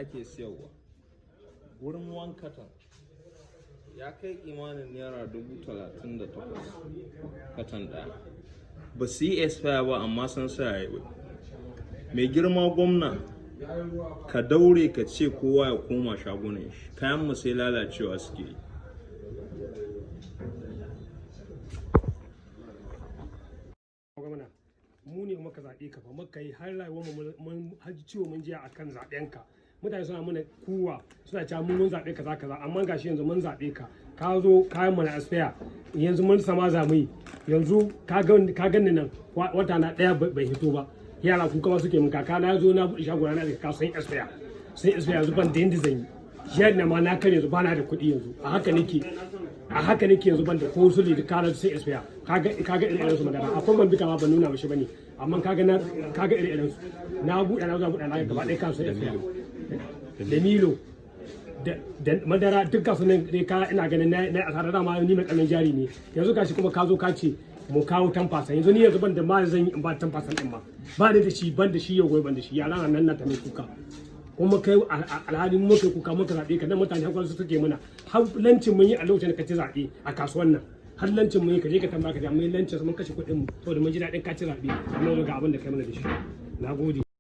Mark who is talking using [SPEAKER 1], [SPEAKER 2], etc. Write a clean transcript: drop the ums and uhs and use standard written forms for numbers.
[SPEAKER 1] ake siyarwa wurin wankatan ya kai imanin naira 38,000 katan ɗaya. Ba su yi expire ba amma sun sa yi. Mai girma gwamna ka daure ka ce kowa ya koma shagunan shi, kayan mu sai lalacewa suke yi.
[SPEAKER 2] Mu ne muka zaɓe ka fa muka yi har rayuwar mun har ciwo mun jiya akan zaɓen ka. Mutane suna mana kuwa suna cewa mun zaɓe kaza kaza amma gashi yanzu mun zaɓe ka zo kayan mu na asfaya yanzu mun sama zamu yanzu ka ganni nan wata na ɗaya bai hito ba yara ku kuma suke mun kaka na zo na buɗe shagona na daga kasuwan asfaya sai asfaya yanzu ban da yanda zan yi jiyar na ma na kare yanzu bana da kuɗi yanzu a haka nake yanzu ban da ko su da kana sai asfaya kaga irin su magana akwai ban bika ma ban nuna mishi bane amma kaga irin su na buɗe na zo buɗe na gaba ɗaya kan sai asfaya da Milo da madara dukkan su ne ka ina ganin na asara dama ni mai kallon jari ne yanzu gashi kuma ka zo ka ce mu kawo tamfasa yanzu ni yanzu ban da ma zan yi in ba tamfasan din ma ba da shi ban da shi yau gobe ban da shi yaran nan na ta mai kuka kuma kai alhali mu kai kuka muka zabe ka dan mutane hakan su suke muna har lancin mun yi a lokacin da ka ci zabe a kasuwan nan har lancin mun yi ka je ka tambaya ka mun lancin mun kashe kuɗin mu saboda mun ji daɗin ka ci zabe amma ga abin da kai mana da shi nagode.